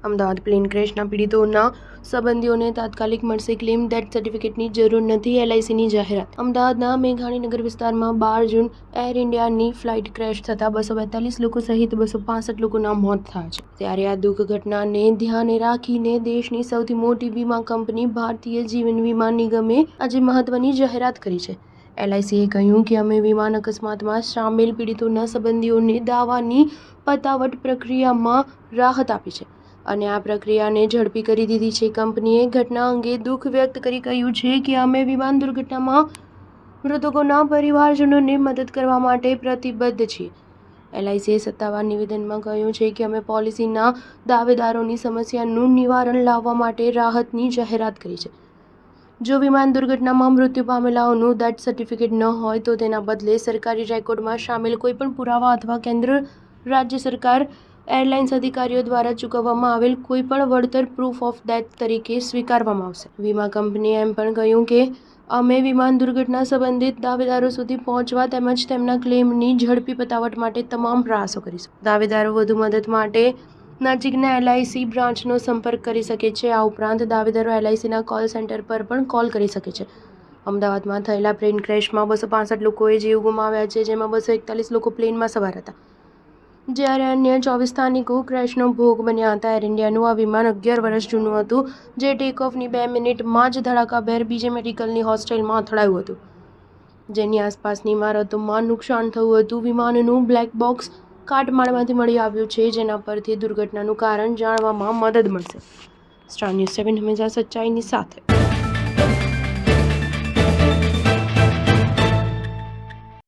Ahmedabad plane ક્રેશના પીડિતોના સંબંધીઓને તાત્કાલિક મળશે claim death સર્ટિફિકેટની જરૂર નથી, એલઆઈસીની જાહેરાત. અમદાવાદના મેઘાણીનગર વિસ્તારમાં 12 જૂન એર ઇન્ડિયાની ફ્લાઇટ ક્રેશ થતાં 242 લોકો સહિત 265 લોકોના મોત થયા છે. ત્યારે આ દુઃખ ઘટનાને ધ્યાને રાખીને દેશની સૌથી મોટી વીમા કંપની ભારતીય જીવન વીમા નિગમે આજે મહત્વની જાહેરાત કરી છે. એલઆઈસીએ કહ્યું કે અમે વિમાન અકસ્માતમાં સામેલ પીડિતોના સંબંધીઓને દાવાની પતાવટ પ્રક્રિયામાં રાહત આપી છે અને આ પ્રક્રિયાને ઝડપી કરી દીધી છે. કંપનીએ ઘટના અંગે દુઃખ વ્યક્ત કરી કહ્યું છે કે અમે વિમાન દુર્ઘટનામાં મૃતકોના પરિવારજનોને મદદ કરવા માટે પ્રતિબદ્ધ છીએ. એલઆઈસીએ સત્તાવાર નિવેદનમાં કહ્યું છે કે અમે પોલિસીના દાવેદારોની સમસ્યાનું નિવારણ લાવવા માટે રાહતની જાહેરાત કરી છે. જો વિમાન દુર્ઘટનામાં મૃત્યુ પામેલાઓનું ડેથ સર્ટિફિકેટ ન હોય તો તેના બદલે સરકારી રેકોર્ડમાં સામેલ કોઈપણ પુરાવા અથવા કેન્દ્ર રાજ્ય સરકાર એરલાઇન્સ અધિકારીઓ દ્વારા ચૂકવવામાં આવેલ કોઈપણ વળતર પ્રૂફ ઓફ ડેથ તરીકે સ્વીકારવામાં આવશે. વીમા કંપનીએ એમ પણ કહ્યું કે અમે વિમાન દુર્ઘટના સંબંધિત દાવેદારો સુધી પહોંચવા તેમજ તેમના ક્લેમની ઝડપી પતાવટ માટે તમામ પ્રયાસો કરીશું. દાવેદારો વધુ મદદ માટે નજીકના એલઆઈસી બ્રાન્ચનો સંપર્ક કરી શકે છે. આ ઉપરાંત દાવેદારો એલઆઈસીના કોલ સેન્ટર પર પણ કોલ કરી શકે છે. અમદાવાદમાં થયેલા પ્લેન ક્રેશમાં 265 લોકોએ જીવ ગુમાવ્યા છે, જેમાં 241 લોકો પ્લેનમાં સવાર હતા, જ્યારે અન્ય 24 સ્થાનિકો ક્રેશનો ભોગ બન્યા હતા. એર ઇન્ડિયાનું આ વિમાન 11 વર્ષ જૂનું હતું, જે ટેકઓફની 2 મિનિટમાં જ ધડાકાભેર બીજે મેડિકલની હોસ્ટેલમાં અથડાયું હતું, જેની આસપાસની ઇમારતોમાં નુકસાન થયું હતું. વિમાનનું બ્લેક બોક્સ કાટમાળમાંથી મળી આવ્યું છે, જેના પરથી દુર્ઘટનાનું કારણ જાણવામાં મદદ મળશે. સ્ટાર ન્યૂઝ 7 હંમેશા સચ્ચાઈની સાથે.